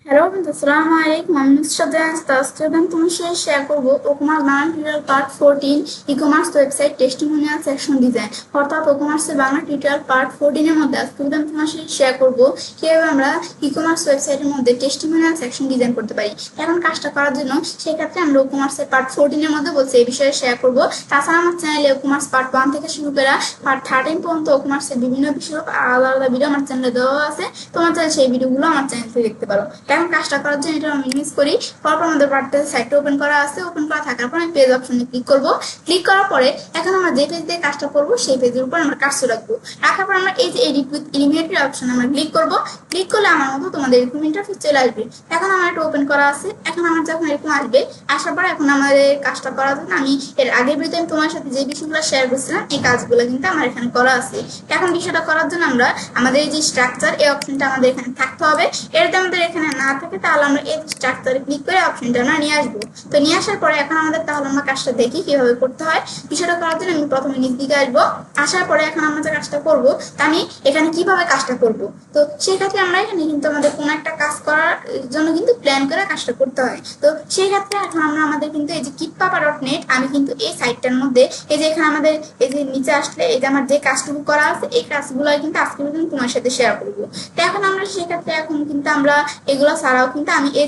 Hello বন্ধু, আসসালামু আলাইকুম। আমি নুসরাত জাহান তোমার সাথে শেয়ার করবো WooCommerce Bangla tutorial part 14 e commerce website testimonial section design, অর্থাৎ ওকমার্সের বাংলা টিউটোরিয়াল পার্ট 14 এর মধ্যে আজকে আমি তোমার সাথে শেয়ার করবো কিভাবে আমরা ই কমার্স ওয়েবসাইটের মধ্যে টেস্টিমোনিয়াল সেকশন ডিজাইন করতে পারি। এখন কাজটা করার জন্য সেই ক্ষেত্রে আমরা ওকমার্সের পার্ট 14 এর মধ্যে বলছি এই বিষয়ে শেয়ার করবো। তাছাড়া আমার চ্যানেলে ওকমার্স পার্ট 1 থেকে শুরু করে পার্ট 13 পর্যন্ত ওকমার্সের বিভিন্ন বিষয় আলাদা আলাদা ভিডিও আমার চ্যানেলে দেওয়া আছে। তোমার চাইলে সেই ভিডিওগুলো আমার চ্যানেল থেকে দেখতে পারো। এখন কাজটা করার জন্য এটা আমি মিনিমাইজ করি। তারপর আমাদের ওয়ার্ডপ্রেস সাইটটা ওপেন করা আছে। ওপেন করা থাকার পর আমি পেজ অপশনে ক্লিক করব। ক্লিক করার পরে এখন আমরা যে পেজ দিয়ে কাজটা করব সেই পেজের উপর আমরা কাজটা রাখবো। রাখার পর আমরা এই যে এডিট উইথ এলিমেন্টারি অপশন আমরা ক্লিক করব। ক্লিক করলে আমার মতো তোমাদের এরকম ইন্টারফেস চলে আসবে। এখন আমার এটা ওপেন করা আছে। এখন আমার যখন এরকম আসবে, আসার পর এখন আমাদের কাজটা করার জন্য আমি এর আগের ভিডিওতে আমি তোমার সাথে যে বিষয়গুলো শেয়ার করছিলাম এই কাজগুলো কিন্তু আমার এখানে করা আছে। এখন বিষয়টা করার জন্য আমরা আমাদের এই যে স্ট্রাকচার এই অপশনটা আমাদের এখানে থাকতে হবে। এটাতে আমাদের এখানে না থাকে তাহলে আমরা এই স্ট্রাকচারে ক্লিক করে অপশনটা আমরা নিয়ে আসবো। তো নিয়ে আসার পরে এখন আমাদের তাহলে আমরা কাজটা দেখি কিভাবে করতে হয়। বিষয়টা করার জন্য আমি প্রথমে নিচ দিকে আসবো। আসার পরে এখন আমরা যে কাজটা করবো তা আমি এখানে কিভাবে কাজটা করব। তো সেই ক্ষেত্রে আমরা এখানে কিন্তু আমাদের কোনো একটা কাজ করার জন্য কিন্তু প্ল্যান করে কাজটা করতে হয়। তো সেই ক্ষেত্রে এখন আমরা আমাদের কিন্তু এই যে kitpapa.net আমি কিন্তু এই সাইটটার মধ্যে এই যে এখানে আমাদের এই যে নিচে আসলে এই যে আমার যে কাজটুকু করা আছে এই কাজগুলো কিন্তু আজকে কিন্তু তোমার সাথে শেয়ার করবো। তো এখন আমরা সেক্ষেত্রে এখন কিন্তু আমরা এগুলো ছাড়াও কিন্তু আমি এই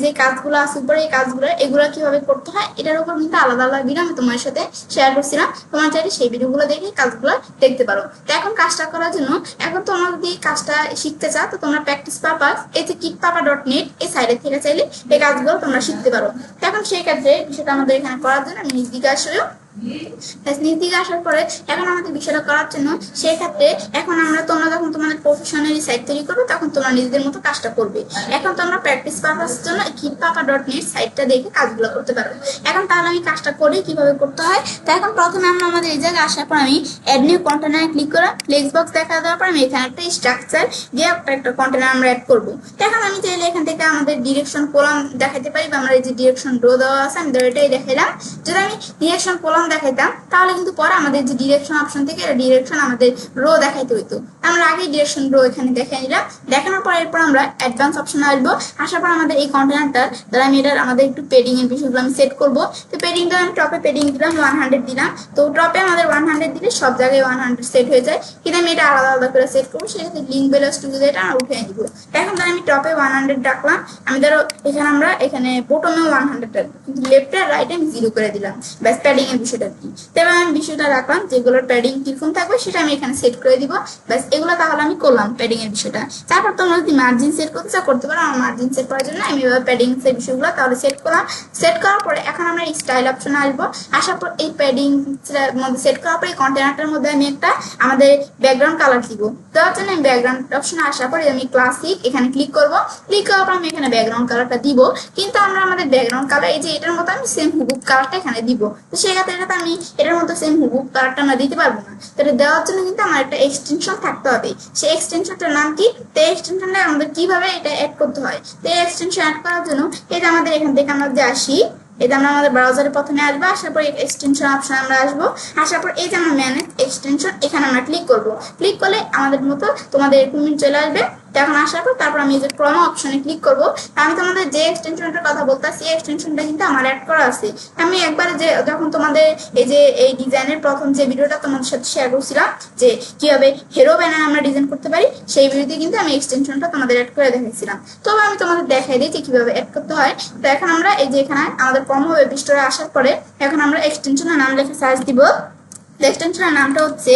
যে কাজগুলো আছে উপরে এই কাজগুলো এগুলো কিভাবে করতে হয় এটার উপর কিন্তু আলাদা আলাদা ভিডিও আমি তোমার সাথে শেয়ার করছিলাম। তোমার চাইলে সেই ভিডিওগুলো দেখে কাজগুলো দেখতে পারো। তো এখন কাজটা করার জন্য এখন তোমরা যদি কাজটা শিখতে চাও তো তোমরা প্র্যাকটিস পারপাস এই যে kitpapa.net এই সাইডে থেকে চাইলে এই কাজগুলো তোমরা শিখতে পারো। তো এখন সেই ক্ষেত্রে বিষয়টা আমাদের এখানে করার জন্য আমি নিজ দিকে আসলেও নিজ দিকে আসার পরে এখন আমাদের বিষয়টা করার জন্য সেই ক্ষেত্রে এখন তোমরা যখন তোমাদের প্রফেশনাল সাইট তৈরি করবে তখন তোমরা নিজেদের মতো কাজটা করবে। এখন তোমরা প্র্যাকটিস পারপাসের জন্য kitpapa.net সাইটটা দেখে কাজগুলো করতে পারো। এখন তাহলে আমি কাজটা করি কিভাবে করতে হয়। তো এখন প্রথমে আমরা আমাদের এই জায়গায় আসার পর আমি অ্যাড নিউ কন্টেনারে ক্লিক করে ফ্লেক্স বক্স দেখা দেওয়ার পর আমি এখানে একটা স্ট্রাকচার দিয়ে একটা কন্টেনার আমরা অ্যাড করবো। তো এখন আমি চাইলে এখান থেকে আমাদের ডিরেকশন কলাম দেখাতে পারি বা আমরা এই যে ডিরেকশন রো দেওয়া আছে আমি এটাই দেখাইলাম। যদি আমি ডিরেকশন কলাম দেখাইতাম তাহলে কিন্তু পরে আমাদের যে ডিরেকশন অপশন থেকে ডিরেকশন আমাদের রো দেখাইতে হইতো। আমরা আগে ডিরেকশন রো এখানে দেখাই নিলাম। দেখানোর পর এরপর আমরা অ্যাডভান্স অপশনে আসবো। আসার পর আমাদের এই কন্টেনারটার দ্বারা আমি এটার আমাদের একটু পেডিং এর বিষয়গুলো আমি সেট করবো। তো পেডিংটা আমি টপে পেডিং দিলাম 100 দিলাম। তো টপে আমাদের 100 দিলে সব জায়গায় 100 সেট হয়ে যায়, কিন্তু আমি এটা আলাদা আলাদা করে সেট করবো। সেক্ষেত্রে লিঙ্ক বেলাস টু এটা আমরা উঠে দিব। এখন ধর আমি টপে 100 ডাকলাম, আমি ধরো এখানে আমরা এখানে বোটমে 100 ডাকবো, কিন্তু লেফট আর রাইট আমি 0 করে দিলাম। ব্যাস প্যাডিং এর বিষয়টা কি। তবে আমি বিষয়টা রাখলাম যেগুলোর প্যাডিং কিরকম থাকবে সেটা আমি এখানে সেট করে দিব। ব্যাস এগুলো তাহলে আমি করলাম প্যাডিং এর বিষয়টা। তারপর তোমরা যদি মার্জিন সেট করতে চাও করতে পারো। আমার মার্জিন সেট করার জন্য আমি এভাবে প্যাডিং এর বিষয়গুলো তাহলে সেট করলাম। সেট করার পরে এখন আমরা স্টাইল অপশনে আসবো। আসার পর এই প্যাডিং মধ্যে সেট করার পর এই কন্টেনারটার মধ্যে আমি একটা আমাদের ব্যাকগ্রাউন্ড কালার দিব। দেওয়ার জন্য আমি ব্যাকগ্রাউন্ড অপশনে আসার পরে আমি ক্লাসিক এখানে ক্লিক করব। ক্লিক করার পর আমি এখানে ব্যাকগ্রাউন্ড কালারটা দিব, কিন্তু আমরা আমাদের ব্যাকগ্রাউন্ড কালার এই যে এটার মতো আমি সেম হুবহু কালারটা এখানে দিব। তো সেক্ষেত্রে এটাতে আমি এটার মতো সেম হুবহু কালারটা আমরা দিতে পারবো না। তো এটা দেওয়ার জন্য কিন্তু আমার একটা এক্সটেনশন থাকতে হবে। সেই এক্সটেনশনটার নাম কি, তো এক্সটেনশনটা আমাদের কিভাবে এটা অ্যাড করতে হয়। তো এই এক্সটেনশন অ্যাড করার জন্য এটা আমাদের এখান থেকে আমরা যে আসি এটা আমরা আমাদের ব্রাউজারে প্রথমে আসবো। আসার পর এক্সটেনশন অপশন আমরা আসবো। আসার পর এই যে আমরা ম্যানেজ এক্সটেনশন এখানে আমরা ক্লিক করবো। ক্লিক করলে আমাদের মতো তোমাদের এরকম চলে আসবে। এখন আসার পর তারপর আমি এই যে ক্রোমা অপশনে ক্লিক করবো। আমি তোমাদের যে এক্সটেনশনটার কথা বলতেছি এই এক্সটেনশনটা কিন্তু আমার অ্যাড করা আছে। আমি একবারে যে যখন তোমাদের এই যে এই ডিজাইনের প্রথম যে ভিডিওটা তোমাদের সাথে শেয়ার করছিলাম যে কিভাবে হিরো ব্যানার আমরা ডিজাইন করতে পারি সেই ভিডিওতে কিন্তু আমি এক্সটেনশনটা তোমাদের অ্যাড করে দেখাইছিলাম। তবে আমি তোমাদের দেখাই দিই যে কিভাবে অ্যাড করতে হয়। তো এখন আমরা এই যে এখানে আমাদের ক্রোমা ওয়েব স্টোরে আসার পরে এখন আমরা এক্সটেনশনের নাম লিখে সার্চ দিব। এক্সটেনশনের নামটা হচ্ছে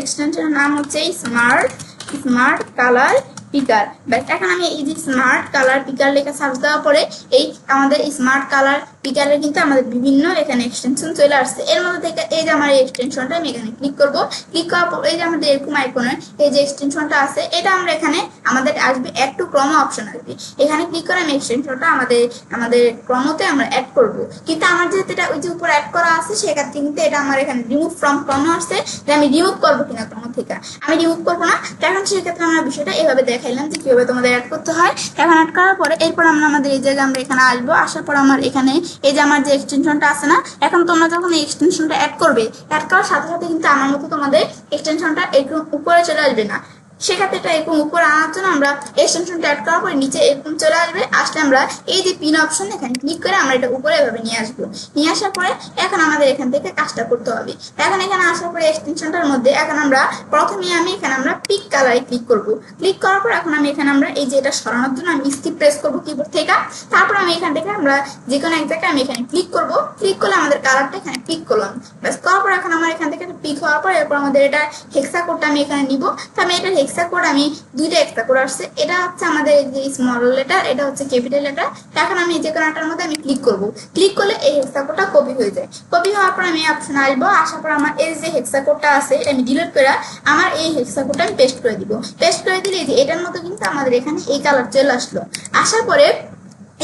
এক্সটেনশনের নাম হচ্ছে স্মার্ট কালার পিকার। ব্যাস এখন আমি এই যে স্মার্ট কালার পিকার লেখা সার্চ দেওয়ার পরে এই আমাদের স্মার্ট কালার পিকারের কিন্তু আমাদের বিভিন্ন এখানে এক্সটেনশন চলে আসছে। এর মধ্যে থেকে এই যে আমার এই এক্সটেনশনটা আমি এখানে ক্লিক করব। ক্লিক করার পর এই যে আমাদের এরকম আইকনের এই যে এক্সটেনশনটা আছে এটা আমরা এখানে আমাদের আসবে অ্যাড টু ক্রোমা অপশন আসবে। এখানে ক্লিক করে আমি এক্সটেনশনটা আমাদের ক্রোমোতে আমরা অ্যাড করব। কিন্তু আমার যেহেতু এটা ওই যে উপর অ্যাড করা আছে সেক্ষেত্রে কিন্তু এটা আমার এখানে রিমুভ ফ্রম ক্রোমো আসছে যে আমি রিমুভ করবো কিনা ক্রোমো থেকে। আমি রিমুভ করবো না। এখন সেক্ষেত্রে আমরা বিষয়টা এভাবে দেখাইলাম যে কিভাবে তোমাদের অ্যাড করতে হয়। এখন অ্যাড করার পরে এরপর আমরা আমাদের এই জায়গায় আমরা এখানে আসবো। আসার পর আমার এখানে এই যে আমার যে এক্সটেনশনটা আছে না, এখন তোমরা যখন এই এক্সটেনশনটা অ্যাড করবে অ্যাড করার সাথে সাথে কিন্তু আমার মতো তোমাদের এক্সটেনশনটা একটু উপরে চলে আসবে না। সেক্ষেত্রে এটা এরকম উপরে আনার জন্য আমরা এক্সটেনশনটা অ্যাড করার পরে নিচে এরকম চলে আসবে, আসলে আমরা এই যে পিন অপশন এখানে ক্লিক করে আমরা এটা উপরে এভাবে নিয়ে আসবো। নিয়ে আসার পরে এখন আমাদের এখান থেকে কাজটা করতে হবে। এখন এখানে আসার পরে এক্সটেনশনটার মধ্যে এখন আমরা প্রথমে এখানে আমরা পিক কালারে ক্লিক করব। ক্লিক করার পর এখন এখানে আমরা এই যে এটা সরানোর জন্য আমি স্কিপ প্রেস করবো কিবোর্ড থেকে। তারপর আমি এখান থেকে আমরা যে কোনো এক জায়গায় আমি এখানে ক্লিক করব। ক্লিক করলে আমাদের কালারটা এখানে পিক করলাম। ব্যাস করার পর এখন আমার এখান থেকে পিক হওয়ার পর এরপর আমাদের এটা হেক্সা কোডটা আমি এখানে নিব। তো আমি এটা হেক্সা কোড আমি দুইটা হেক্সা কোড আসছে, এটা হচ্ছে আমাদের যে স্মল লেটার, এটা হচ্ছে ক্যাপিটাল লেটার। এখন আমি যে কোনো একটার মধ্যে আমি ক্লিক করব। ক্লিক করলে এই হেক্সা কোডটা কপি হয়ে যায়। কপি হওয়ার পর আমি অপশন আসবো, আসার পর আমার এই যে হেক্সা কোডটা আছে এটা আমি ডিলিট করে আমার এই হেক্সা কোডটা আমি পেস্ট করে দিব। পেস্ট করে দিলে যে এটার মতো কিন্তু আমাদের এখানে এই কালার চলে আসলো। আসার পরে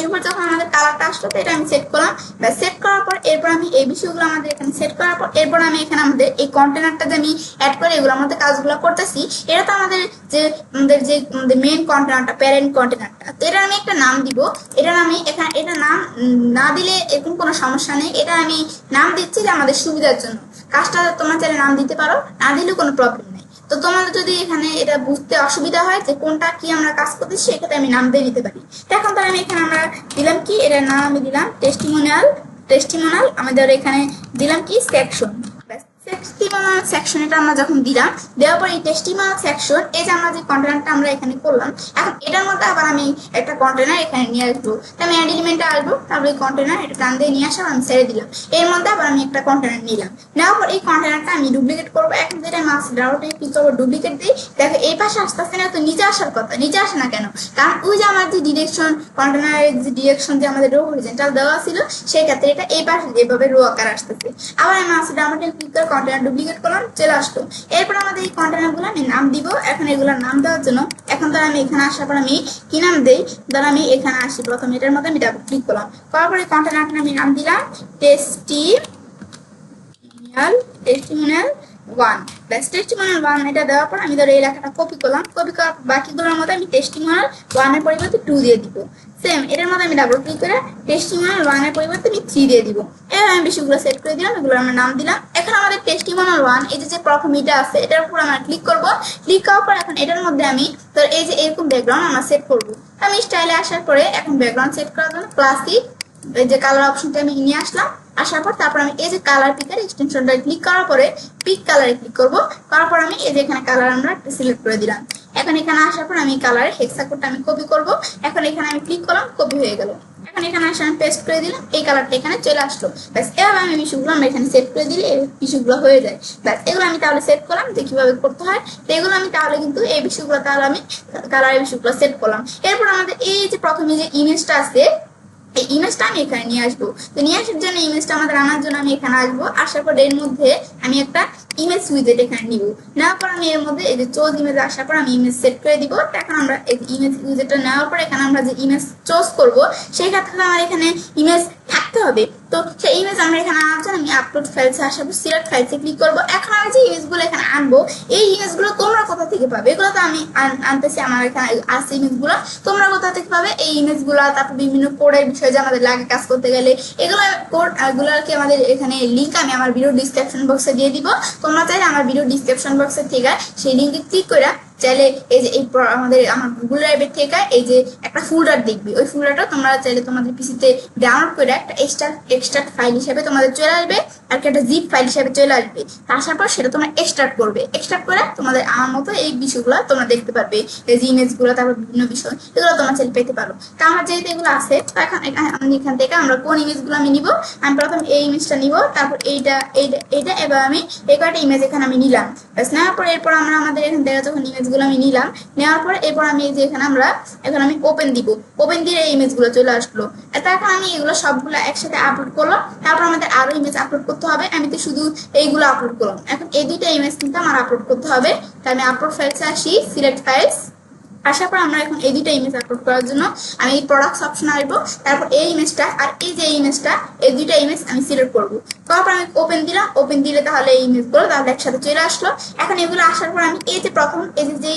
এরপর যখন আমাদের কালারটা আসলো তো এটা আমি সেট করলাম। সেট করার পর এরপর আমি এই বিষয়গুলো আমাদের এখানে সেট করার পর এরপর আমি এখানে আমাদের এই কন্টেনারটা যে আমি অ্যাড করে এগুলো আমাদের কাজগুলো করতেছি, এটা তো আমাদের যে মেইন কন্টেনারটা, প্যারেন্ট কন্টেনারটা, তো এটা আমি একটা নাম দিব। এটা আমি এখানে এটা নাম না দিলে এরকম কোনো সমস্যা নেই, এটা আমি নাম দিচ্ছি যে আমাদের সুবিধার জন্য। কাজটা তোমরা চাইলে নাম দিতে পারো, না দিলেও কোনো প্রবলেম নেই। তো তোমাদের যদি এখানে এটা বুঝতে অসুবিধা হয় যে কোনটা কি আমরা কাজ করতেছি, সেক্ষেত্রে আমি নাম দিয়ে নিতে পারি। এখন তো আমি এখানে আমরা দিলাম কি, এটার নাম আমি দিলাম টেস্টিমোনিয়াল। আমাদের এখানে দিলাম কি সেকশন। টেস্টিমোনিয়াল সেকশন এটা আমরা যখন দিলাম, দেওয়ার পর এই টেস্টিমোনিয়াল সেকশন এই যে আমরা যে কন্টেনারটা আমরা এখানে করলাম, এখন এটার মধ্যে আবার আমি একটা কন্টেনার এখানে নিয়ে আসবো। আমি অ্যাড এলিমেন্টে আসবো, তারপর এই কন্টেনার এটা টান দিয়ে নিয়ে আসার আমি ছেড়ে দিলাম। এর মধ্যে আবার আমি একটা কন্টেনার নিলাম। নেওয়ার পর এই কন্টেনারটা আমি ডুপ্লিকেট করবো। এখন যেটা মাস ডাউটে কি করবো, ডুপ্লিকেট দিই। দেখো এই পাশে আসতেছে না, তো নিচে আসার কথা, নিচে আসে না কেন? কারণ ওই যে আমার যে ডিরেকশন কন্টেনারের যে ডিরেকশন যে আমাদের রো হরিজন্টাল দেওয়া ছিল, সেই ক্ষেত্রে এটা এই পাশে যেভাবে রো আকার আসতেছে। আবার আমি মাস ডাউটে ক্লিক করে কন্টেনার ডুপ্লিকেট করলাম, চলে আসলো। এরপর আমাদের এই কন্টেনার গুলো আমি নাম দিব। এখন এগুলোর নাম দেওয়ার জন্য এখন ধর আমি এখানে আসার পর আমি কি নাম দেই, ধর আমি এখানে আসি প্রথম এটার মধ্যে আমি ডাবল ক্লিক করলাম, করার পরে কন্টেনারটা আমি নাম দিলাম টেস্টিমোনিয়াল 1। ব্যাস টেস্টিমোনিয়াল 1 এটা দেওয়ার পর আমি ধর এই লেখাটা কপি করলাম। কপি করার বাকিগুলোর মধ্যে আমি টেস্টিমোনিয়াল 1 এর পরিবর্তে 2 দিয়ে দিব। সেম এটার মধ্যে আমি ডাবল ক্লিক করে টেস্টিমোনিয়াল 1 এর পরিবর্তে আমি 3 দিয়ে দিব। এবার আমি বিষয়গুলো সেট করে দিলাম, এগুলো আমরা নাম দিলাম। এখন আমাদের টেস্টিমোনিয়াল 1 এই যে প্রথম এটা আছে, এটার উপর আমরা ক্লিক করব। ক্লিক করার পর এখন এটার মধ্যে আমি তো এই যে এরকম ব্যাকগ্রাউন্ড আমরা সেট করব। আমি স্টাইলে আসার পরে এখন ব্যাকগ্রাউন্ড সেট করার জন্য ক্লাসিক এই যে কালার অপশনটা আমি নিয়ে আসলাম। আসার পর তারপর আমি এই যে কালার পিকার এক্সটেনশনটা ক্লিক করার পরে পিক কালারে ক্লিক করব। করার পর আমি এই যে এখানে কালার আমরা সিলেক্ট করে দিলাম। এখন এখানে আসার পর আমি কালারের হেক্সা কোডটা আমি কপি করব। এখন এখানে আমি ক্লিক করলাম, কপি হয়ে গেল। এখন এখানে আসে আমি পেস্ট করে দিলাম, এই কালারটা এখানে চলে আসলো। ব্যাস এভাবে আমি বিষয়গুলো আমরা এখানে সেট করে দিলে এই বিষয়গুলো হয়ে যায়। ব্যাস এগুলো আমি তাহলে সেট করলাম যে কিভাবে করতে হয়। তো এগুলো আমি তাহলে কিন্তু এই বিষয়গুলো তাহলে আমি কালারের বিষয়গুলো সেট করলাম। এরপর আমাদের এই যে প্রথমে যে ইমেজটা আছে, এই ইমেজটা আমি এখানে নিয়ে আসবো। তো নিয়ে আসার জন্য ইমেজটা আমাদের আনার জন্য আমি এখানে আসবো। আসার পর এর মধ্যে আমি একটা ইমেজ উইজেট এখানে নিব। নেওয়ার পর আমি এর মধ্যে এই যে চোজ ইমেজ আসার পর আমি ইমেজ সেট করে দিব। এখন আমরা এই ইমেজ উইজেটটা নেওয়ার পর এখানে আমরা যে ইমেজ চুজ করব, সেই ক্ষেত্রে আমার এখানে ইমেজ থাকতে হবে। তো সেই ইমেজ আমরা এখানে আনার জন্য আমি আপলোড ফাইলসে আসার পর সিলেক্ট ফাইলসে ক্লিক করব। এখন আমি যে ইমেজগুলো এখানে আনবো, এই ইমেজগুলো তোমরা কোথা থেকে পাবে? এগুলো তো আমি আনতেছি, আমার এখানে আছে ইমেজগুলো, তোমরা কোথা থেকে পাবে এই ইমেজগুলো? তারপর বিভিন্ন কোডের বিষয় যে আমাদের লাগে কাজ করতে গেলে, এগুলো কোডগুলোকে আমাদের এখানে লিঙ্ক আমি আমার ভিডিও ডিসক্রিপশন বক্সে দিয়ে দিব। তোমরা চাইলে আমার ভিডিও ডিসক্রিপশন বক্সে থেকে সেই লিঙ্কে ক্লিক করে চাইলে এই যে এই আমার গুগল ড্রাইভের থেকে এই যে একটা ফোল্ডার দেখবি, ওই ফোল্ডারটা তোমরা চাইলে তোমাদের পিসিতে ডাউনলোড করে একটা এক্সট্রাক্ট ফাইল হিসেবে তোমাদের চলে আসবে, আর একটা জিপ ফাইল হিসেবে চলে আসবে। আসার পর সেটা তোমরা এক্সট্রাক্ট করবে। এক্সট্রাক্ট করে তোমাদের আমার মতো এই বিষয়গুলো তোমরা দেখতে পারবে, এই যে ইমেজগুলো, তারপর বিভিন্ন বিষয়, এগুলো তোমরা চাইলে পেতে পারো। তো আমার যেহেতু এগুলো আছে, তো এখন এখান থেকে আমরা কোন ইমেজগুলো আমি নিব, আমি প্রথম এই ইমেজটা নিব, তারপর এইটা এবার আমি এই কয়টা ইমেজ এখানে আমি নিলাম। নেওয়ার পর এরপর আমরা আমাদের এখান থেকে যখন ইমেজগুলো আমি নিলাম, নেওয়ার পর এরপর আমি এই যে এখানে এখন আমি ওপেন দিব। ওপেন দিয়ে এই ইমেজগুলো চলে আসলো। তো এখন আমি এগুলো সবগুলো একসাথে আপলোড করলাম। তারপর আমাদের আরো ইমেজ আপলোড করতে হবে। আমি তো শুধু এইগুলো আপলোড করলাম, এখন এই দুইটা ইমেজ কিন্তু আমার আপলোড করতে হবে। তাই আমি আপলোড ফাইলসে আসি, সিলেক্ট ফাইলস। আসার পর আমরা এখন এই দুইটা ইমেজ আপলোড করার জন্য আমি এই প্রোডাক্টস অপশন আসবো। তারপর এই ইমেজটা আর এই যে ইমেজটা, এই দুইটা ইমেজ আমি সিলেক্ট করবো। তারপর আমি ওপেন দিলাম। ওপেন দিলে তাহলে এই ইমেজগুলো তাহলে একসাথে চলে আসলো। এখন এগুলো আসার পর আমি এই যে প্রথম এই যে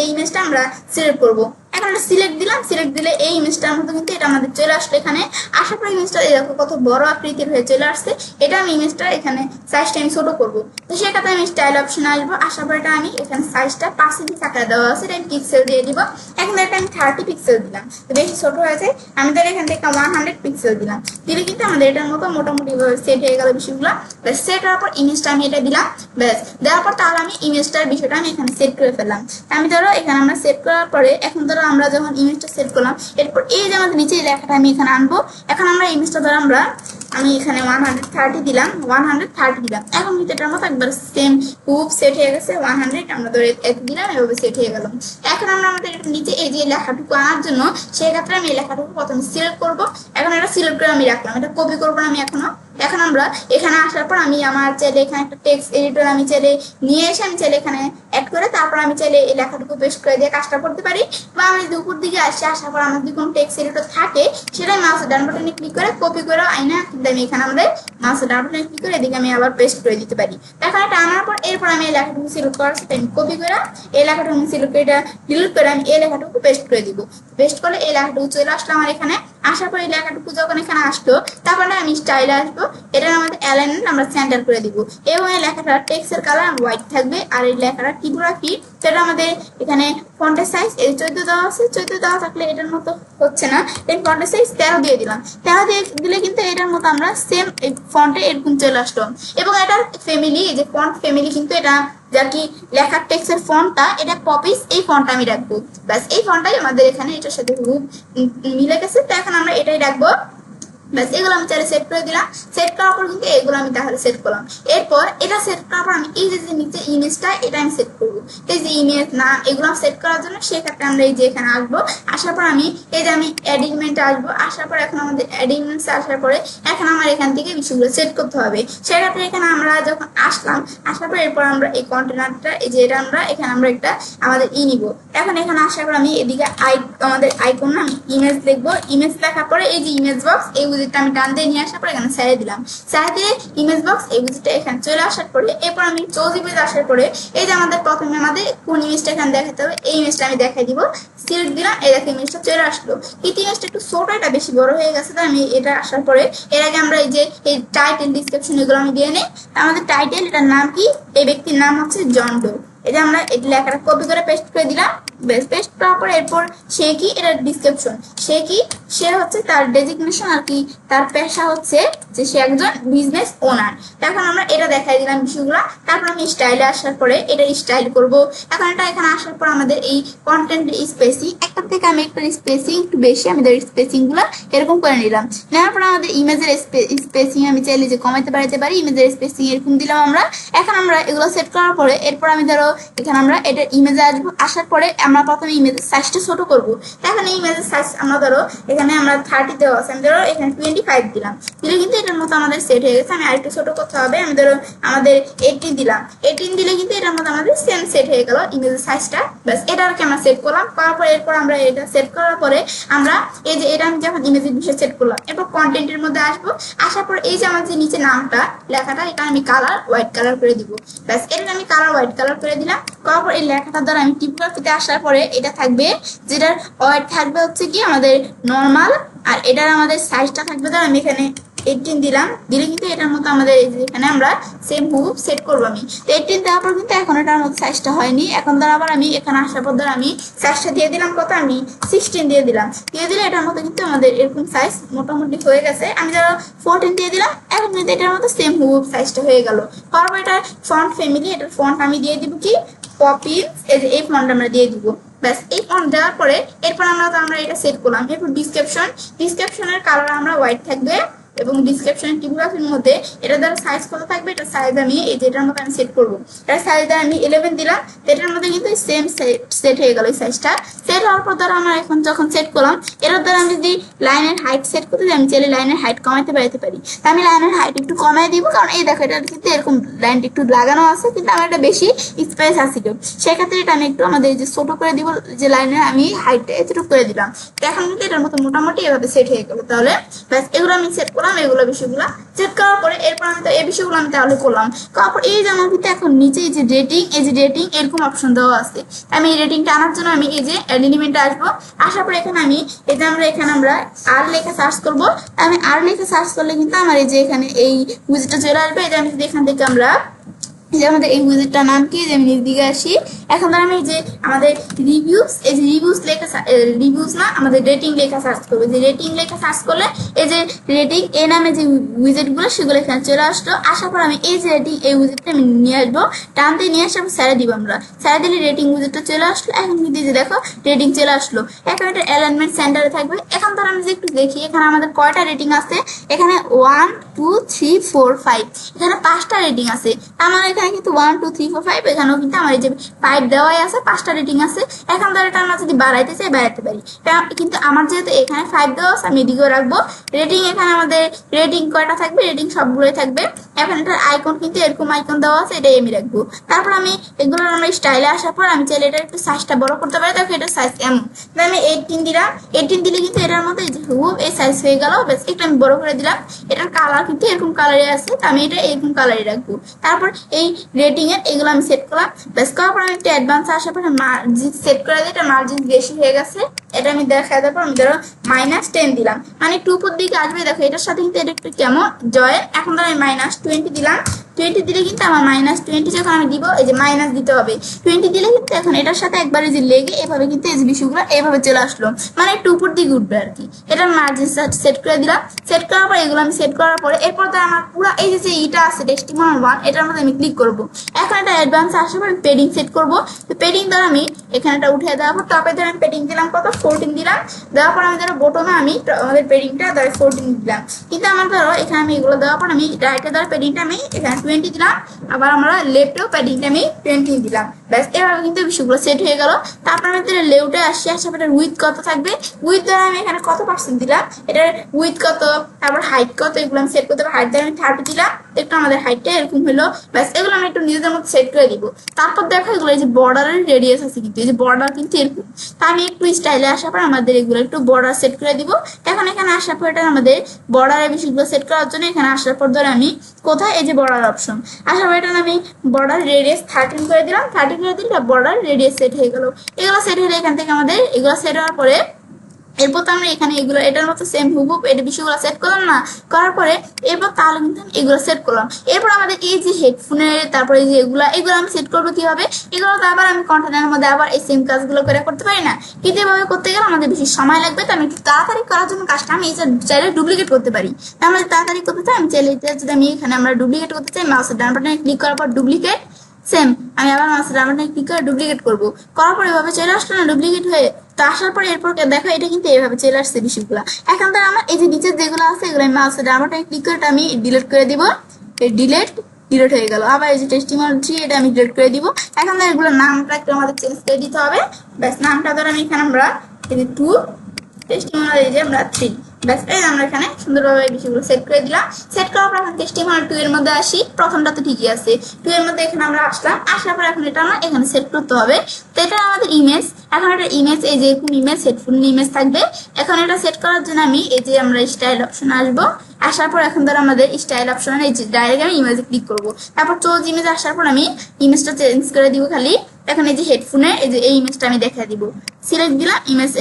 ইমেজটা আমরা সিলেক্ট করবো। এখন এটা সিলেক্ট দিলাম, সিলেক্ট দিলে এই ইমেজটার মতো কিন্তু এটা আমাদের চলে আসলো এখানে। আসার পর ইমেজটা দেখো কত বড় আকৃতির হয়ে চলে আসছে। এটা আমি ইমেজটা এখানে সাইজটা আমি ছোট করবো, তো সেক্ষেত্রে আমি স্টাইল অপশন আসবো। আসার পর এটা আমি এখানে সাইজটা 5 ইঞ্চি আকারে দেওয়া আছে, এটা আমি পিক্সেল দিয়ে দিব। এখন এটা আমি 30 পিক্সেল দিলাম, তো বেশি ছোট হয়ে যায়, আমি তাহলে এখান থেকে 100 পিক্সেল দিলাম। দিলে কিন্তু আমাদের এটার মতো মোটামুটি সেট হয়ে গেল বিষয়গুলো। ব্যাস সেট হওয়ার পর ইমেজটা আমি এটা দিলাম, ব্যাস দেওয়ার পর তাহলে আমি ইমেজটার বিষয়টা আমি এখানে সেট করে ফেললাম। আমি ধরো এখানে আমরা সেট করার পরে এখন ধরো আমরা যখন ইমেজটা সেট করলাম, এরপর এই যে আমাদের নিচে লেখাটা আমি এখানে আনবো। এখন আমরা ইমেজটা ধরো আমি এখানে 130 দিলাম, 130 দিলাম। এখন কিন্তু এটার মতো একবার সেম খুব সেট হয়ে গেছে। 100 আমরা ধরে এক দিলাম, এভাবে সেট হয়ে গেল। এখন আমরা আমাদের নিচে এই যে লেখাটুকু আনার জন্য সেক্ষেত্রে আমি এই লেখাটুকু প্রথমে সিলেক্ট করবো। এখন এটা সিলেক্ট করে আমি রাখলাম, এটা কপি করবো না আমি এখনো। এখন আমরা এখানে আসার পর আমি আমার চাইলে এখানে একটা টেক্সট এডিটর আমি চাইলে নিয়ে এসে আমি চাইলে এখানে অ্যাড করে তারপর আমি চাইলে এই লেখাটুকু পেস্ট করে দিয়ে কাজটা করতে পারি। বা আমি যদি উপর দিকে আসি, আসার পর আমার যদি কোনো টেক্সট এডিটর থাকে সেটা মাউসের ডান বাটনে ক্লিক করে কপি করে আইনা কিন্তু আমি এখানে আমাদের মাউসের ডান বাটনে ক্লিক করে এদিকে আমি আবার পেস্ট করে দিতে পারি। এখন এটা আনার পর এরপর আমি এই লেখাটুকু সিলেক্ট করার সাথে আমি কপি করে এই লেখাটুকু সিলেক্ট করে এটা ডিলিট করে আমি এই লেখাটুকু পেস্ট করে দিব। পেস্ট করলে এই লেখাটুকু চলে আসলো আমার এখানে। আসার পর এই লেখাটুকু যখন এখানে আসলো তারপরে আমি স্টাইলে আসবো, এটা আমাদের অ্যালাইনমেন্ট আমরা সেন্টার করে দিব এবং এই লেখাটা টেক্সটের কালার হোয়াইট থাকবে। আর এই লেখাটা টিপোগ্রাফি সেটা আমাদের এখানে ফন্টের সাইজ এই 14 দেওয়া আছে, 14 দেওয়া থাকলে এটার মতো হচ্ছে না, এই ফন্টের সাইজ 13 দিয়ে দিলাম। 13 দিয়ে দিলে কিন্তু এটার মতো আমরা সেম এই ফন্টে এরকম চলে আসলো। এবং এটার ফ্যামিলি, এই যে ফন্ট ফ্যামিলি কিন্তু এটা যা কি লেখার টেক্সটের ফন্টটা এটা পপিস, এই ফন্টটা আমি রাখবো। ব্যাস এই ফন্টটাই আমাদের এখানে এটার সাথে খুব মিলে গেছে, তো এখন আমরা এটাই রাখবো। ব্যাস এগুলো আমি চাইলে সেট করে দিলাম। সেট করার পর কিন্তু এগুলো আমি তাহলে সেট করলাম। এরপর এটা সেট করার পর আমি এই যে নিচে ইমেজটা এটা আমি সেট করবো। এই যে ইমেজ নাম এগুলো সেট করার জন্য সেক্ষেত্রে আমরা এই যে এখানে আসবো। আসার পর আমি এই যে আমি এডিটমেন্টে আসবো। আসার পর এখন আমাদের এডিটমেন্টে আসার পরে এখন আমার এখান থেকে বিষয়গুলো সেট করতে হবে। সেক্ষেত্রে এখানে আমরা যখন আসলাম, আসার পর এরপর আমরা এই কন্টেনারটা এই যে এটা আমরা এখানে আমরা একটা আমাদের নিব। এখন এখানে আসার পর আমি এদিকে আমাদের আইকন না আমি ইমেজ লিখবো। ইমেজ লেখার পরে এই যে ইমেজ বক্স এই উইজেটটা আমি টান দিয়ে নিয়ে আসার পর এখানে ছেড়ে দিলাম। ছেড়ে দিয়ে ইমেজ বক্স এই উইজেটটা এখানে চলে আসার পরে এরপর আমি চোজ ইমেজ আসার পরে এই যে আমাদের প্রথমে আমাদের কোন ইমেজটা এখানে দেখাতে হবে এই ইমেজটা আমি দেখাই দিব। সিলেক্ট দিলাম, এই দেখো ইমেজটা চলে আসলো। এই ইমেজটা একটু ছোট, এটা বেশি বড় হয়ে গেছে, তো আমি এটা আসার পরে এর আগে আমরা এই যে এই টাইটেল ডিসক্রিপশন এগুলো আমি দিয়ে নিই। আমাদের টাইটেল এটার নাম কি, এই ব্যক্তির নাম হচ্ছে জন ডো। এই যে আমরা এই লেখাটা কপি করে পেস্ট করে দিলাম। বেশ পেস্ট করার পর এরপর সে কি এটা ডিসক্রিপশন, সে কি সে হচ্ছে তার ডেজিগনেশন আর কি তার পেশা হচ্ছে যে সে একজন বিজনেস ওনার। এখন আমরা এটা দেখাই দিলাম বিষয়গুলো। তারপর আমি স্টাইলে আসার পরে এটা স্টাইল করব। এখন এটা এখানে আসার পর আমাদের এই কন্টেন্ট স্পেসিং একটা থেকে আমি একটা স্পেসিং একটু বেশি আমি স্পেসিং গুলো এরকম করে নিলাম। নেওয়ার পর আমাদের ইমেজের স্পেসিং আমি চাইলে যে কমাইতে বাড়াইতে পারি, ইমেজের স্পেসিং এরকম দিলাম আমরা। এখন আমরা এগুলো সেট করার পরে এরপর আমি ধরো এখানে আমরা এটা ইমেজে আসবো। আসার পরে আমরা প্রথমে ইমেজের সাইজটা ছোট করবো। এখন এই ইমেজের সাইজ আমরা ধরো এখানে আমরা 30 দেওয়া আছে, আমি ধরো এখানে 25 দিলাম। দিলে কিন্তু এটার মতো আমাদের সেট হয়ে গেছে। আমি আরেকটু ছোট করতে হবে, আমি ধরো আমাদের 18 দিলাম। 18 দিলে কিন্তু এটার মতো আমাদের সেম সেট হয়ে গেল ইমেজের সাইজটা। ব্যাস এটা আর কি আমরা সেট করলাম। করার পরে এরপর আমরা এটা সেট করার পরে আমরা এই যে এটা আমি যখন ইমেজের বিষয়ে সেট করলাম এরপর কন্টেন্টের মধ্যে আসবো। আসার পর এই যে আমার যে নিচে নামটা লেখাটা এটা আমি কালার হোয়াইট কালার করে দিব। ব্যাস এটা আমি কালার হোয়াইট কালার করে দিলাম। করার পর এই লেখাটা দ্বারা আমি টিপোগ্রাফিতে আসার পরে এটা থাকবে যেটার হোয়াইট থাকবে হচ্ছে কি আমাদের নর্মাল, আর এটার আমাদের সাইজটা থাকবে ধর আমি এখানে 18 দিলাম। দিলে কিন্তু এটার মতো আমাদের এখানে আমরা সেম হুব সেট করবো। আমি তো 18 দেওয়ার পর কিন্তু এখন এটার মতো সাইজটা হয়নি। এখন ধর আবার আমি এখানে আসার পর ধর আমি সাইজটা দিয়ে দিলাম কত, আমি 16 দিয়ে দিলাম। দিয়ে দিলে এটার মতো কিন্তু আমাদের এরকম সাইজ মোটামুটি হয়ে গেছে। আমি ধরো 14 দিয়ে দিলাম। এখন কিন্তু এটার মতো সেম হুব সাইজটা হয়ে গেল। তারপর এটার ফন্ট ফ্যামিলি, এটার ফন্ট আমি দিয়ে দিব কি পপিস, এই ফন্ট আমরা দিয়ে দিব। ব্যাস এই ফন্ট দেওয়ার পরে এরপর আমরা এটা সেট করলাম। এরপর ডিসক্রিপশনের কালার আমরা হোয়াইট থাকবে এবং ডিসক্রিপশন টিপোগ্রাফির মধ্যে এটা দ্বারা সাইজ কত থাকবে, এটা সাইজ আমি এই যেটার মধ্যে আমি সেট করবো। এটার সাইজ আমি 11 দিলাম। এটার মধ্যে কিন্তু সেম সেট হয়ে গেল। এই সাইজটা সেট হওয়ার পর দ্বারা আমরা এখন যখন সেট করলাম এটার দ্বারা আমি যদি লাইনের হাইট সেট করতে যাই আমি চাইলে লাইনের হাইট কমাইতে বাড়াতে পারি। তা আমি লাইনের হাইট একটু কমাই দিব, কারণ এই দেখো এটা কিন্তু এরকম লাইনটা একটু লাগানো আছে কিন্তু আমার এটা বেশি স্পেস আছে। সেক্ষেত্রে এটা আমি একটু আমাদের যে ছোট করে দিব, যে লাইনের আমি হাইটটা এতটুকু করে দিলাম। তো এখন কিন্তু এটার মতো মোটামুটি এভাবে সেট হয়ে গেল। তাহলে ব্যাস এগুলো আমি সেট করলাম। করলাম এগুলো বিষয়গুলো সেট করার পরে এরপর আমি তো এই বিষয়গুলো আমি তাহলে করলাম। তারপর এই যে আমার ভিতরে এখন নিচে এই যে রেটিং এরকম অপশন দেওয়া আছে। আমি এই রেটিংটা আনার জন্য আমি এই যে এলিমেন্টে আসবো, আসার পরে এখানে আমি এই যে এখানে আমরা আর লেখা সার্চ করব। আমি আর লেখা সার্চ করলে কিন্তু আমার এই যে এখানে এই উইজেটটা চলে আসবে। এই যে আমি যদি এখান থেকে আমরা এই যে আমাদের এই উইজেটটার নাম কি, যে আমি নিচ দিকে আসি, এখন ধর আমি যে আমাদের রিভিউস, এই যে রিভিউস লেখা, রিভিউস না আমাদের রেটিং লেখা সার্চ করবো। যে রেটিং লেখা সার্চ করলে এই যে রেটিং এ নামে যে উইজেটগুলো সেগুলো এখানে চলে আসলো। আসার পর আমি এই যে রেটিং এই উইজেটটা আমি নিয়ে আসবো, টানতে নিয়ে আসে আমি স্যারে দিব। আমরা স্যারে দিলে রেটিং উইজেটটা চলে আসলো। এখন কিন্তু যে দেখো রেটিং চলে আসলো। এখন এটা অ্যালাইনমেন্ট সেন্টারে থাকবে। এখন ধর আমি যে একটু দেখি এখানে আমাদের কয়টা রেটিং আছে, এখানে 1 2 3 4 5, এখানে 5টা রেটিং আছে। আমার এখানে কিন্তু 1 2 3 4 5, এখানেও কিন্তু আমার এই যে 5 দেওয়াই আছে, 5টা রেটিং আছে। এখন ধর এটা আমরা যদি বাড়াইতে চাই বাড়াইতে পারি, কিন্তু আমার যেহেতু এখানে 5 দেওয়া আছে আমি এদিকেও রাখবো। রেটিং এখানে আমাদের রেটিং কয়টা থাকবে, রেটিং সবগুলোই থাকবে। এখন এটার আইকন কিন্তু এরকম আইকন দেওয়া আছে, এটাই আমি রাখবো। তারপর আমি এগুলো আমরা স্টাইলে আসার পর আমি চাইলে এটা একটু সাইজটা বড় করতে পারি। দেখো এটা সাইজ এমন, আমি 18 দিলাম। 18 দিলে কিন্তু এটার মধ্যে এই সাইজ হয়ে গেল। বেশ একটু আমি বড় করে দিলাম। এটার কালার কিন্তু এরকম কালারে আছে, আমি এটা এরকম কালারে রাখবো। তারপর এই রেটিং এর এগুলো আমি সেট করলাম। বেশ করার পর আমি একটা অ্যাডভান্স আসার পরে মার্জিন সেট করে দিই। এটা মার্জিন বেশি হয়ে গেছে, এটা আমি দেখা দেওয়ার পর আমি ধরো -10 দিলাম, মানে একটু উপর দিকে আসবে। দেখো এটার সাথে কিন্তু এটা একটু কেমন জয়েন। এখন ধরো আমি -20 দিলাম। 20 দিলে কিন্তু আমার -20 যখন আমি দিব, এই যে মাইনাস দিতে হবে। 20 দিলে কিন্তু এখন এটার সাথে একবারে যে লেগে এভাবে কিন্তু এই যে বিষয়গুলো এইভাবে চলে আসলো, মানে একটু উপর দিকে উঠবে আর কি। এটার মার্জিন সেট করে দিলাম। সেট করার পর এগুলো আমি সেট করার পরে এরপর তো আমার পুরো এই যে ইটা আছে টেস্টিমোনিয়াল 1, এটার মধ্যে আমি ক্লিক করব। এখন এটা অ্যাডভান্স আসার পর আমি পেডিং সেট করব। তো পেডিং দ্বারা আমি এখানে এটা উঠে দেওয়ার পর টপে ধরে আমি পেডিং দিলাম কত 14 দিলাম। দেওয়ার পর আমি ধরো বটমে আমি আমাদের পেডিংটা ধরো 14 দিলাম। কিন্তু আমার ধরো এখানে আমি এগুলো দেওয়ার পর আমি রাইটে ধরো পেডিংটা আমি এখানে 20 দিলাম। আবার আমরা লেফটেও পেডিংটা আমি 20 দিলাম। ব্যাস এভাবে কিন্তু বিষয়গুলো সেট হয়ে গেল। তারপর আমি লেউটে আসি, আসার পরে উইথ কত থাকবে, উইথ দ্বারা আমি এখানে কত % দিলাম, এটার উইথ কত, তারপর হাইট কত, এগুলো আমি সেট করতে হবে। হাইট দ্বারা আমি 30 দিলাম। একটু আমাদের হাইটটা এরকম হলো। ব্যাস এগুলো আমি একটু নিজেদের মধ্যে সেট করে দিব। তারপর দেখো এগুলো এই যে বর্ডারের রেডিয়াস আছে কিন্তু এই যে বর্ডার কিন্তু এরকম। তা আমি একটু স্টাইলে আসার পর আমাদের এগুলো একটু বর্ডার সেট করে দিব। এখন এখানে আসার পর এটা আমাদের বর্ডারের বিষয়গুলো সেট করার জন্য এখানে আসার পর ধরে আমি কোথায় এই যে বর্ডার অপশন, আসার পর এটা আমি বর্ডার রেডিয়াস 13 করে দিলাম। 30 করে দিলে বর্ডার রেডিয়াস সেট হয়ে গেল। এগুলো সেট হলে এখান থেকে আমাদের এগুলো সেট হওয়ার পরে এরপর তো আমরা এখানে এগুলো এটার মতো সেম হুবহুব এটা বিষয়গুলো সেট করলাম না, করার পরে এরপর তাহলে কিন্তু আমি এগুলো সেট করলাম। এরপর আমাদের এই যে হেডফোনের তারপরে এই যে এগুলো আমি সেট করবো কিভাবে, এগুলো তো আবার আমি কন্টেনারের মধ্যে আবার এই সেম কাজগুলো করে করতে পারি না। কিন্তু এভাবে করতে গেলে আমাদের বেশি সময় লাগবে। তো আমি একটু তাড়াতাড়ি করার জন্য কাজটা আমি চাইলে ডুপ্লিকেট করতে পারি। আমরা তাড়াতাড়ি করতে চাই, আমি চাইলে যদি আমি এখানে আমরা ডুপ্লিকেট করতে চাই, মাউসের ডান বাটনে ক্লিক করার পর ডুপ্লিকেট, সেম আমি আবার মাউসের ডান বাটনে ক্লিক করে ডুপ্লিকেট করবো। করার পর এভাবে চলে আসলো না ডুপ্লিকেট হয়ে। তো আসার পরে এরপর দেখো এটা কিন্তু এইভাবে চলে আসছে বিষয়গুলো। এখন তো আমার এই যে নিচের যেগুলো আছে এগুলো আমি মাউসের ডান বাটনে ক্লিক করে আমি ডিলিট করে দিব। এই ডিলিট হয়ে গেল। আবার এই যে টেস্টিমোনিয়াল 3 এটা আমি ডিলিট করে দিব। এখন এগুলো নামটা একটু আমাদের চেঞ্জ করে দিতে হবে। ব্যাস নামটা ধরে আমি এখানে আমরা এই যে 2 টেস্টিমোনিয়াল এই যে আমরা 3, ব্যাস এই আমরা এখানে সুন্দরভাবে বিষয়গুলো সেট করে দিলাম। সেট করার পর এখন টেস্টিমোনিয়াল 2 এর মধ্যে আসি। প্রথমটা তো ঠিকই আছে, 2 এর মধ্যে এখানে আমরা আসলাম। আসার পর এখন এটা আমরা এখানে সেট করতে হবে। তো এটা আমাদের ইমেজ। এখন এটা ইমেজ এই যে এরকম ইমেজ হেডফোন ইমেজ থাকবে। এখন এটা সেট করার জন্য আমি এই যে আমরা স্টাইল অপশন আসবো। আসার পর এখন ধর আমাদের স্টাইল অপশন এই যে ডাইরেক্ট আমি ইমেজে ক্লিক করবো। তারপর চোজ ইমেজ আসার পর আমি ইমেজটা চেঞ্জ করে দিব খালি। এখন এই যে হেডফোনে এই যে এই ইমেজটা আমি দেখা দিব। সিলেক্ট দিলাম, ইমেজ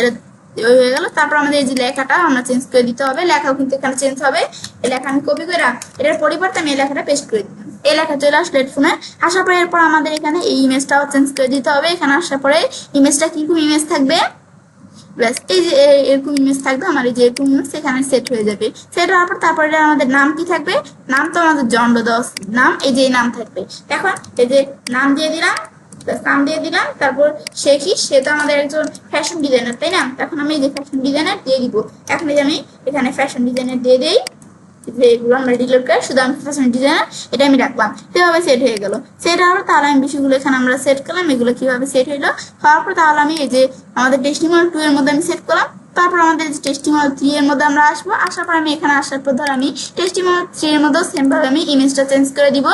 হয়ে গেল। তারপর আমাদের এই যে লেখাটা আমরা চেঞ্জ করে দিতে হবে। লেখাও কিন্তু এখানে চেঞ্জ হবে। এই লেখা আমি কপি করে এটার পরিবর্তে আমি এই লেখাটা পেস্ট করে দিলাম। এই লেখা চলে আসলো হেডফোনে। আসার পরে এরপর আমাদের এখানে এই ইমেজটাও চেঞ্জ করে দিতে হবে। এখানে আসার পরে ইমেজটা কিরকম ইমেজ থাকবে, ব্যাস এই যে এরকম ইমেজ থাকবে। আমার এই যে এরকম ইমেজ এখানে সেট হয়ে যাবে। সেট হওয়ার পর তারপরে আমাদের নাম কি থাকবে, নাম তো আমাদের জন্ডদাস নাম, এই যে নাম থাকবে। এখন এই যে নাম দিয়ে দিলাম, নাম দিয়ে দিলাম। তারপর সে কি, সে তো আমাদের একজন ফ্যাশন ডিজাইনার, তাই না? এখন আমি এই যে ফ্যাশন ডিজাইনার দিয়ে দিব। এখন এই যে আমি এখানে ফ্যাশন ডিজাইনার দিয়ে দিই। এগুলো আমরা ডিলিট করে শুধু আমি ফ্যাশন ডিজাইনার এটা আমি রাখলাম। এভাবে সেট হয়ে গেল। সেট হওয়ার তাহলে আমি বিষয়গুলো এখানে আমরা সেট করলাম। এগুলো কিভাবে সেট হইলো, হওয়ার পর তাহলে আমি এই যে আমাদের টেস্টিমোনিয়াল 2 এর মধ্যে আমি সেট করলাম। তারপর আমাদের যে টেস্টিমোনিয়াল 3 এর মধ্যে আমরা আসবো। আসার পর আমি এখানে আসার পর ধর আমি টেস্টিমোনিয়াল 3 এর মধ্যেও সেম ভাবে আমি ইমেজটা চেঞ্জ করে দিব।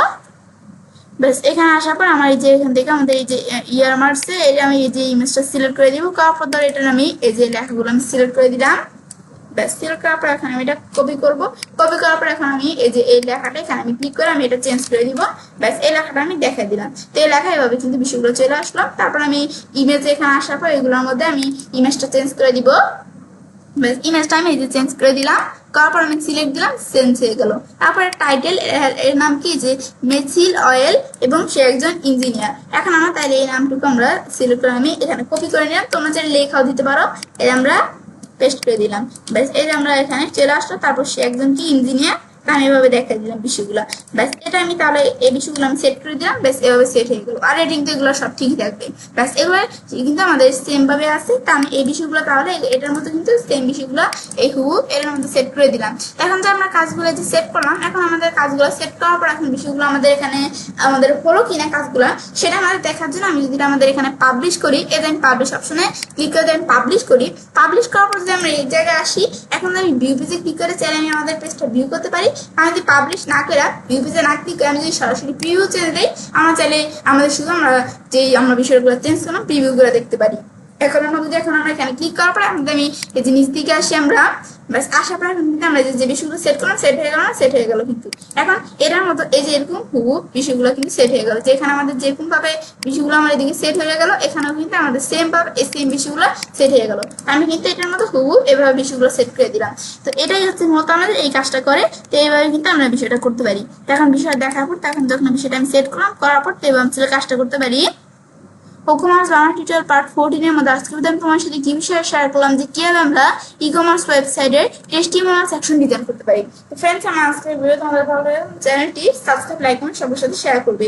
ব্যাস এখানে আসার পর আমার এই যে এখান থেকে আমাদের এই যে ইয়ার মার্কসে এই আমি এই যে ইমেজটা সিলেক্ট করে দিব। করার পর ধর এটা আমি এই যে লেখাগুলো আমি সিলেক্ট করে দিলাম। ব্যাস সিলেক্ট করার পর এখন আমি এটা কপি করব। কপি করার পর এখন আমি এই যে এই লেখাটা এখানে আমি ক্লিক করে আমি এটা চেঞ্জ করে দিব। ব্যাস এই লেখাটা আমি দেখাই দিলাম। তো এই লেখা এভাবে কিন্তু বিষয়গুলো চলে আসলো। তারপর আমি ইমেজে এখানে আসার পর এগুলোর মধ্যে আমি ইমেজটা চেঞ্জ করে দিব। ব্যাস ইমেজটা আমি এই যে চেঞ্জ করে দিলাম। করার পর আমি সিলেক্ট দিলাম, চেঞ্জ হয়ে গেল। তারপরে টাইটেল এর নাম কি যে মেথিল অয়েল এবং সে একজন ইঞ্জিনিয়ার। এখন আমরা তাহলে এই নামটুকু আমরা সিলেক্ট করে আমি এখানে কপি করে নিলাম। তোমরা যে লেখাও দিতে পারো, এই আমরা পেস্ট করে দিলাম। ব্যাস এই যে আমরা এখানে চলে আসলো। তারপর সে একজন কি ইঞ্জিনিয়ার, আমি এভাবে দেখাই দিলাম বিষয়গুলো। ব্যাস এটা আমি তাহলে এই বিষয়গুলো আমি সেট করে দিলাম। ব্যাস এভাবে সেট হয়ে গেল। আর রেটিং তো এগুলো সব ঠিকই থাকবে। ব্যাস এগুলো কিন্তু আমাদের সেম ভাবে আছে। তা আমি এই বিষয়গুলো তাহলে এটার মতো কিন্তু সেম বিষয়গুলো এই হুবহু এর মধ্যে সেট করে দিলাম। এখন যে আমরা কাজগুলো যে সেট করলাম, এখন আমাদের কাজগুলো সেট করার পর এখন বিষয়গুলো আমাদের এখানে আমাদের হলো কিনা কাজগুলো সেটা আমাদের দেখার জন্য আমি যদি আমাদের এখানে পাবলিশ করি, এই যে আমি পাবলিশ অপশনে ক্লিক করে আমি পাবলিশ করি। পাবলিশ করার পর যদি আমরা এই জায়গায় আসি, এখন আমি ভিউ পেজে ক্লিক করে চাইলে আমি আমাদের পেজটা ভিউ করতে পারি। আমি যদি পাবলিশ না করে ভিউ পেজে না ক্লিক করে আমি যদি সরাসরি প্রিভিউ চেঞ্জ দিই, আমরা চাইলে আমাদের শুধু আমরা যেই আমরা বিষয়গুলো চেঞ্জ করলাম প্রিভিউ করে দেখতে পারি। এখন আমরা এখানে ক্লিক করার পরে আমি এই জিনিস দিকে আসি আমরা। ব্যাস আসার পরে কিন্তু আমরা যে বিষয়গুলো সেট করলাম সেট হয়ে গেল না, সেট হয়ে গেল। কিন্তু এখন এটার মতো এই যে এরকম হুবহু বিষয়গুলো কিন্তু সেট হয়ে গেল। যে এখানে আমাদের যেরকম ভাবে বিষয়গুলো আমার এদিকে সেট হয়ে গেল, এখানেও কিন্তু আমাদের সেম ভাবে এই সেম বিষয়গুলো সেট হয়ে গেল। আমি কিন্তু এটার মতো হুবহু এভাবে বিষয়গুলো সেট করে দিলাম। তো এটাই হচ্ছে মূলত আমাদের এই কাজটা করে। তো এইভাবে কিন্তু আমরা বিষয়টা করতে পারি। এখন বিষয় দেখার পর তখন যখন বিষয়টা আমি সেট করলাম, করার পর তো এভাবে কাজটা করতে পারি। ই-কমার্স বাংলা টিউটোরিয়াল পার্ট 14 এর মধ্যে আজকে আমি তোমার সাথে কি বিষয়ে শেয়ার করলাম যে কিভাবে আমরা ই-কমার্স ওয়েবসাইটের টেস্টিমোনিয়াল সেকশন ডিজাইন করতে পারি। তো ফ্রেন্ডস, আমার আজকের ভিডিও তোমাদের ভালো লাগলে চ্যানেলটি সাবস্ক্রাইব, লাইক এবং সবার সাথে শেয়ার করবে।